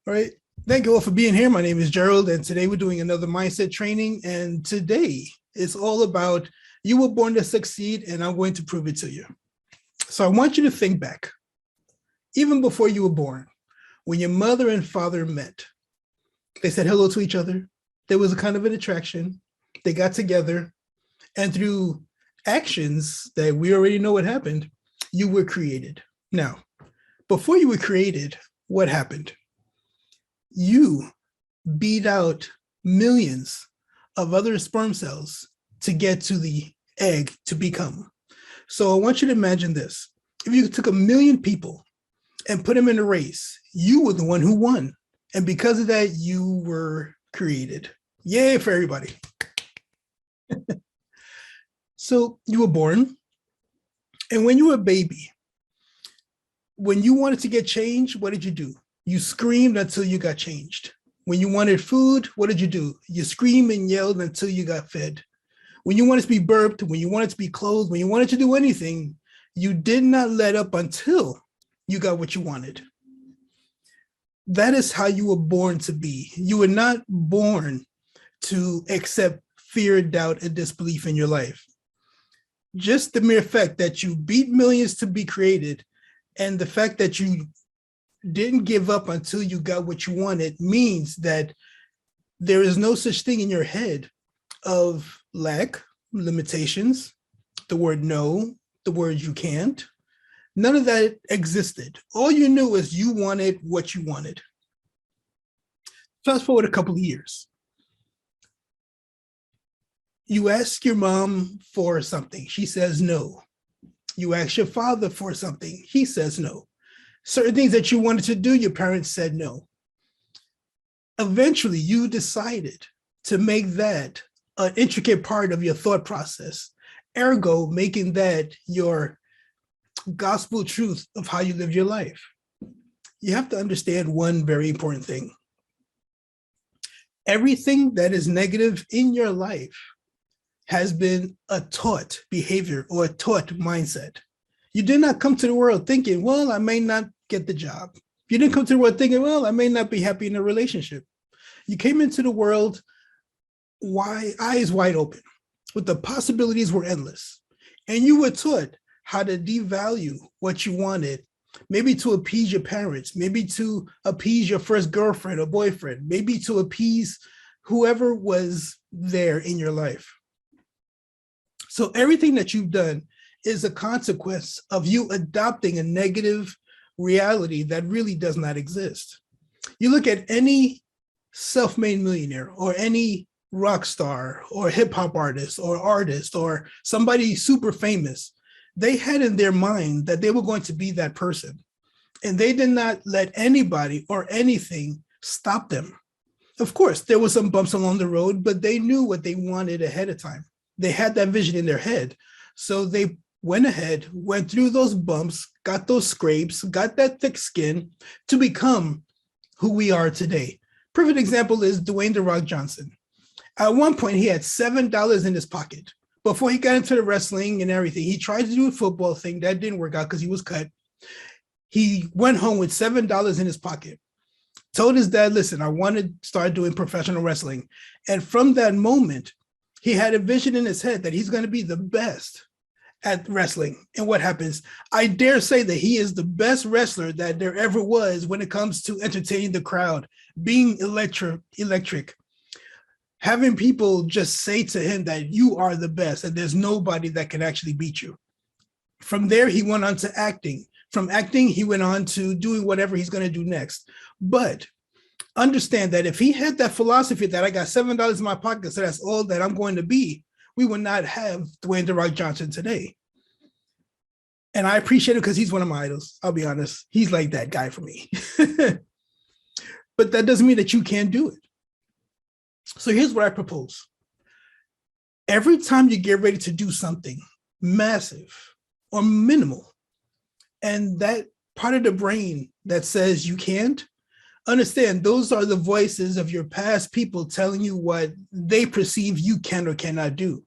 All right. Thank you all for being here. My name is Jerold, and today we're doing another mindset training. And today it's all about you were born to succeed, and I'm going to prove it to you. So I want you to think back, even before you were born, when your mother and father met. They said hello to each other. There was a kind of an attraction. They got together, and through actions that we already know what happened, you were created. Now, before you were created, what happened? You beat out millions of other sperm cells to get to the egg to become. So I want you to imagine this. If you took 1 million people and put them in a race, you were the one who won. And because of that, you were created. Yay for everybody. So you were born. And when you were a baby, when you wanted to get changed, what did you do? You screamed until you got changed. When you wanted food, what did you do? You screamed and yelled until you got fed. When you wanted to be burped, when you wanted to be clothed, when you wanted to do anything, you did not let up until you got what you wanted. That is how you were born to be. You were not born to accept fear, doubt, and disbelief in your life. Just the mere fact that you beat millions to be created, and the fact that you didn't give up until you got what you wanted means that there is no such thing in your head of lack, limitations, the word no, the word you can't. None of that existed. All you knew is you wanted what you wanted. Fast forward a couple of years. You ask your mom for something. She says no. You ask your father for something. He says no. Certain things that you wanted to do, your parents said no. Eventually, you decided to make that an intricate part of your thought process, ergo making that your gospel truth of how you live your life. You have to understand one very important thing. Everything that is negative in your life has been a taught behavior or a taught mindset. You did not come to the world thinking, well, I may not get the job. You didn't come to the world thinking, well, I may not be happy in a relationship. You came into the world eyes wide open, with the possibilities were endless. And you were taught how to devalue what you wanted, maybe to appease your parents, maybe to appease your first girlfriend or boyfriend, maybe to appease whoever was there in your life. So everything that you've done is a consequence of you adopting a negative reality that really does not exist. You look at any self-made millionaire or any rock star or hip hop artist or somebody super famous, they had in their mind that they were going to be that person. And they did not let anybody or anything stop them. Of course, there were some bumps along the road, but they knew what they wanted ahead of time. They had that vision in their head. So they went ahead, went through those bumps, got those scrapes, got that thick skin to become who we are today. Perfect example is Dwayne "The Rock" Johnson. At one point, he had $7 in his pocket. Before he got into the wrestling and everything, he tried to do a football thing. That didn't work out because he was cut. He went home with $7 in his pocket, told his dad, listen, I want to start doing professional wrestling. And from that moment, he had a vision in his head that he's going to be the best at wrestling. And what happens? I dare say that he is the best wrestler that there ever was when it comes to entertaining the crowd, being electric, having people just say to him that you are the best and there's nobody that can actually beat you. From there, he went on to acting. From acting, he went on to doing whatever he's going to do next. But understand that if he had that philosophy that I got $7 in my pocket, so that's all that I'm going to be, we would not have Dwayne "The Rock" Johnson today. And I appreciate it because he's one of my idols. I'll be honest. He's like that guy for me. But that doesn't mean that you can't do it. So here's what I propose. Every time you get ready to do something massive or minimal, and that part of the brain that says you can't, understand those are the voices of your past people telling you what they perceive you can or cannot do.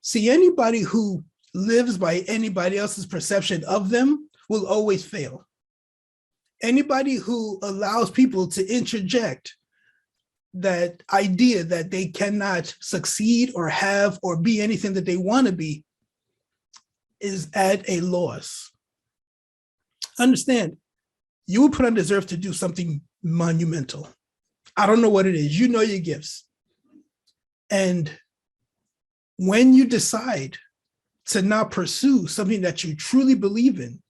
See, anybody who lives by anybody else's perception of them will always fail. Anybody who allows people to interject that idea that they cannot succeed or have or be anything that they want to be is at a loss. Understand, you were put on this earth to do something monumental. I don't know what it is. You know your gifts. And when you decide to not pursue something that you truly believe in,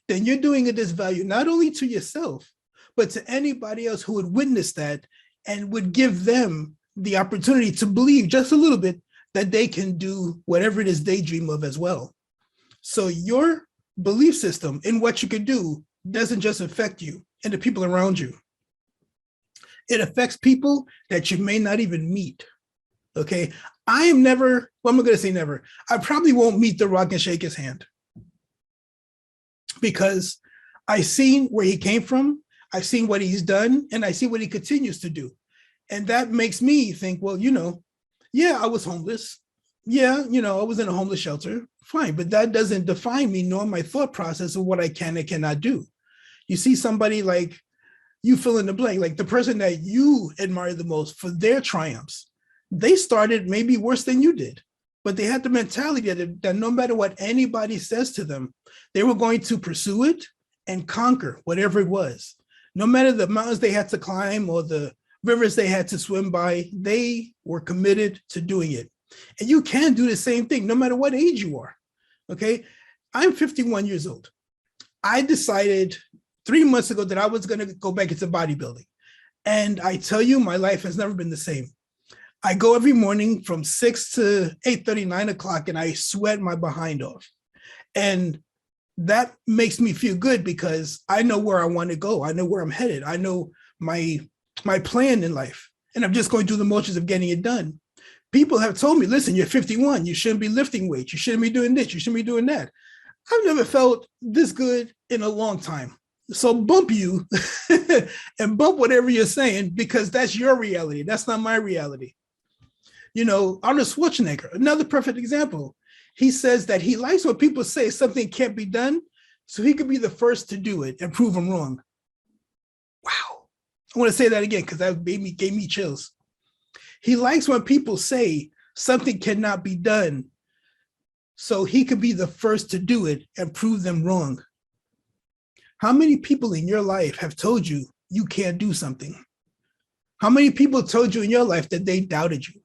then you're doing a disvalue not only to yourself, but to anybody else who would witness that and would give them the opportunity to believe just a little bit that they can do whatever it is they dream of as well. So your belief system in what you can do doesn't just affect you and the people around you. It affects people that you may not even meet. Okay. I am never, well, I'm not going to say never. I probably won't meet The Rock and shake his hand because I've seen where he came from. I've seen what he's done and I see what he continues to do. And that makes me think, well, yeah, I was homeless. Yeah, I was in a homeless shelter. Fine. But that doesn't define me nor my thought process of what I can and cannot do. You see somebody like you fill in the blank, like the person that you admire the most for their triumphs. They started maybe worse than you did, but they had the mentality that no matter what anybody says to them, they were going to pursue it and conquer whatever it was. No matter the mountains they had to climb or the rivers they had to swim by, they were committed to doing it. And you can do the same thing no matter what age you are. Okay. I'm 51 years old. I decided 3 months ago that I was going to go back into bodybuilding. And I tell you, my life has never been the same. I go every morning from 6 to 8:30, 9 o'clock, and I sweat my behind off. And that makes me feel good because I know where I want to go. I know where I'm headed. I know my plan in life. And I'm just going through the motions of getting it done. People have told me, listen, you're 51. You shouldn't be lifting weights. You shouldn't be doing this. You shouldn't be doing that. I've never felt this good in a long time. So bump you and bump whatever you're saying because that's your reality. That's not my reality. Arnold Schwarzenegger, another perfect example. He says that he likes when people say something can't be done so he could be the first to do it and prove them wrong. Wow. I want to say that again because that gave me chills. He likes when people say something cannot be done so he could be the first to do it and prove them wrong. How many people in your life have told you you can't do something? How many people told you in your life that they doubted you,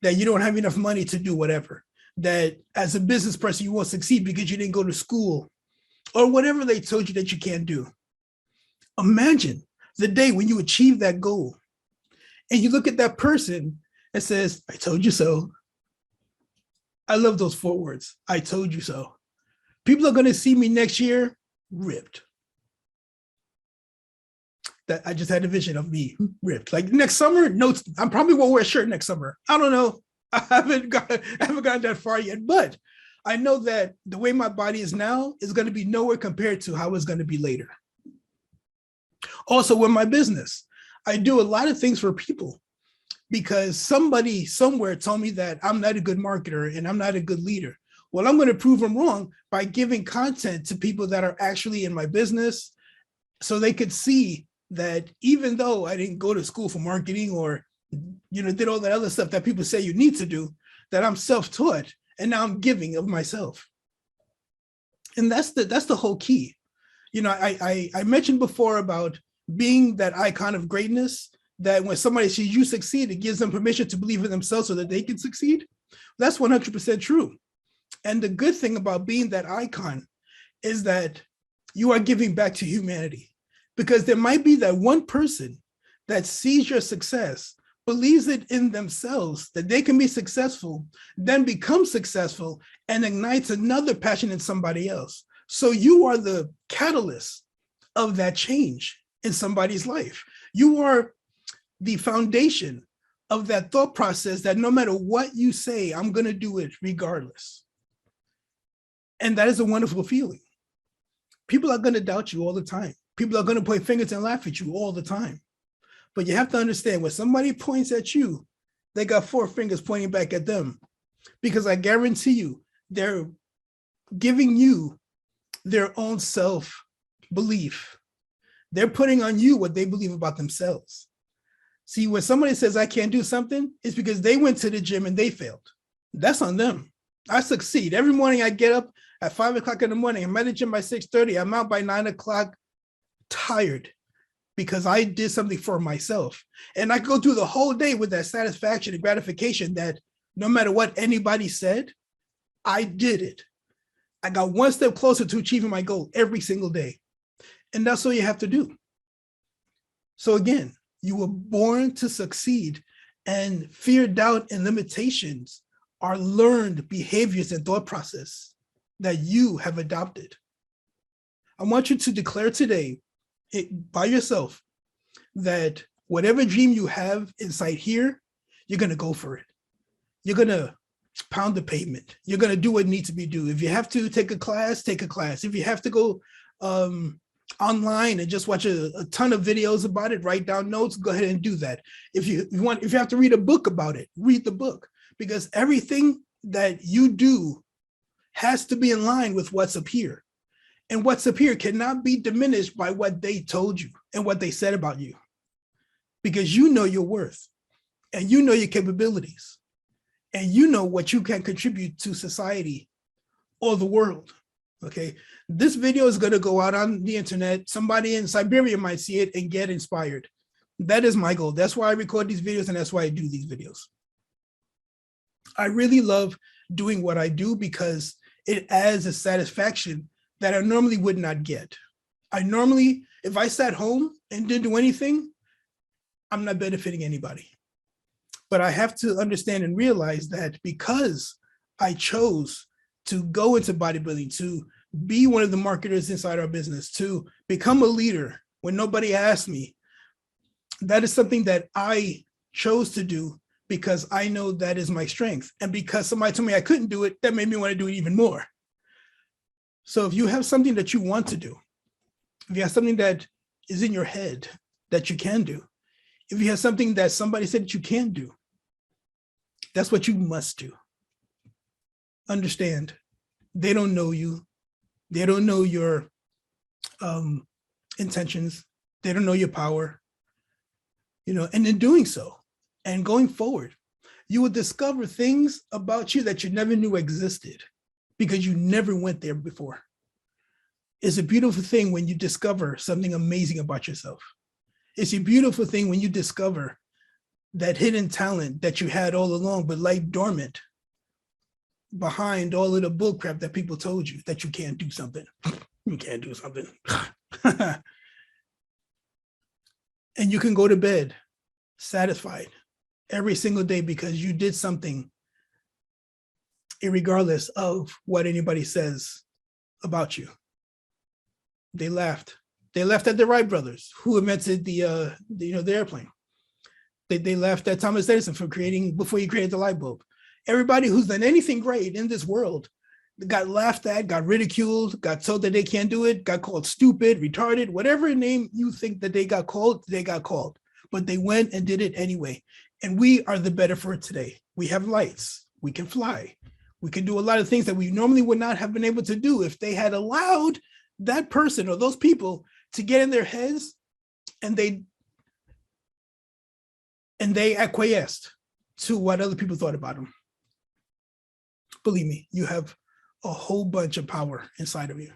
that you don't have enough money to do whatever, that as a business person, you won't succeed because you didn't go to school or whatever they told you that you can't do? Imagine the day when you achieve that goal and you look at that person and says, I told you so. I love those 4 words. I told you so. People are going to see me next year ripped. That I just had a vision of me ripped. Like next summer, no, I probably won't wear a shirt next summer. I don't know. I haven't gotten that far yet, but I know that the way my body is now is going to be nowhere compared to how it's going to be later. Also with my business, I do a lot of things for people because somebody somewhere told me that I'm not a good marketer and I'm not a good leader. Well, I'm going to prove them wrong by giving content to people that are actually in my business so they could see that even though I didn't go to school for marketing or, did all that other stuff that people say you need to do, that I'm self-taught and now I'm giving of myself. And that's the whole key. I mentioned before about being that icon of greatness, that when somebody sees you succeed, it gives them permission to believe in themselves so that they can succeed. That's 100% true. And the good thing about being that icon is that you are giving back to humanity. Because there might be that one person that sees your success, believes it in themselves, that they can be successful, then become successful and ignites another passion in somebody else. So you are the catalyst of that change in somebody's life. You are the foundation of that thought process that no matter what you say, I'm going to do it regardless. And that is a wonderful feeling. People are going to doubt you all the time. People are going to point fingers and laugh at you all the time. But you have to understand when somebody points at you, they got 4 fingers pointing back at them. Because I guarantee you, they're giving you their own self-belief. They're putting on you what they believe about themselves. See, when somebody says I can't do something, it's because they went to the gym and they failed. That's on them. I succeed. Every morning I get up at 5 o'clock in the morning. I'm at the gym by 6:30. I'm out by 9 o'clock, tired, because I did something for myself. And I go through the whole day with that satisfaction and gratification that no matter what anybody said, I did it. I got one step closer to achieving my goal every single day. And that's all you have to do. So again, you were born to succeed, and fear, doubt, and limitations are learned behaviors and thought process that you have adopted. I want you to declare today by yourself that whatever dream you have inside here, you're going to go for it. You're going to pound the pavement. You're going to do what needs to be done. If you have to take a class, take a class. If you have to go online and just watch a ton of videos about it, write down notes, go ahead and do that. If you have to read a book about it, read the book, because everything that you do has to be in line with what's up here. And what's up here cannot be diminished by what they told you and what they said about you, because you know your worth and you know your capabilities and you know what you can contribute to society or the world. Okay, this video is going to go out on the internet. Somebody in Siberia might see it and get inspired. That is my goal. That's why I record these videos, and that's why I do these videos. I really love doing what I do because it adds a satisfaction that I normally would not get. If I sat home and didn't do anything, I'm not benefiting anybody. But I have to understand and realize that because I chose to go into bodybuilding, to be one of the marketers inside our business, to become a leader when nobody asked me, that is something that I chose to do because I know that is my strength. And because somebody told me I couldn't do it, that made me want to do it even more. So if you have something that you want to do, if you have something that is in your head that you can do, if you have something that somebody said that you can do, that's what you must do. Understand, they don't know you. They don't know your intentions. They don't know your power, and in doing so and going forward, you will discover things about you that you never knew existed because you never went there before. It's a beautiful thing when you discover something amazing about yourself. It's a beautiful thing when you discover that hidden talent that you had all along, but lay dormant behind all of the bullcrap that people told you that you can't do something. You can't do something. And you can go to bed satisfied every single day because you did something, regardless of what anybody says about you. They laughed. They laughed at the Wright brothers, who invented the airplane. They laughed at Thomas Edison before he created the light bulb. Everybody who's done anything great in this world got laughed at, got ridiculed, got told that they can't do it, got called stupid, retarded, whatever name you think that they got called. But they went and did it anyway. And we are the better for it today. We have lights. We can fly. We can do a lot of things that we normally would not have been able to do if they had allowed that person or those people to get in their heads and they acquiesced to what other people thought about them. Believe me, you have a whole bunch of power inside of you.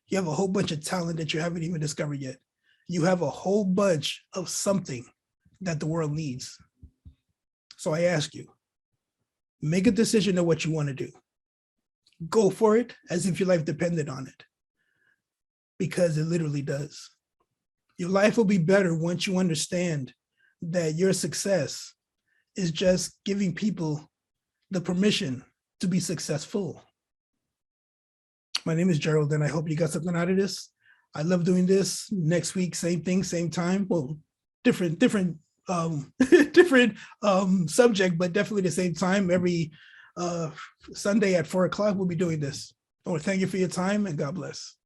You have a whole bunch of talent that you haven't even discovered yet. You have a whole bunch of something that the world needs. So I ask you, make a decision of what you want to do. Go for it as if your life depended on it, because it literally does. Your life will be better once you understand that your success is just giving people the permission to be successful. My name is Jerold, and I hope you got something out of this. I love doing this. Next week, same thing, same time. Well, different subject, but definitely the same time. Every Sunday at 4 o'clock, we'll be doing this. I want to thank you for your time, and God bless.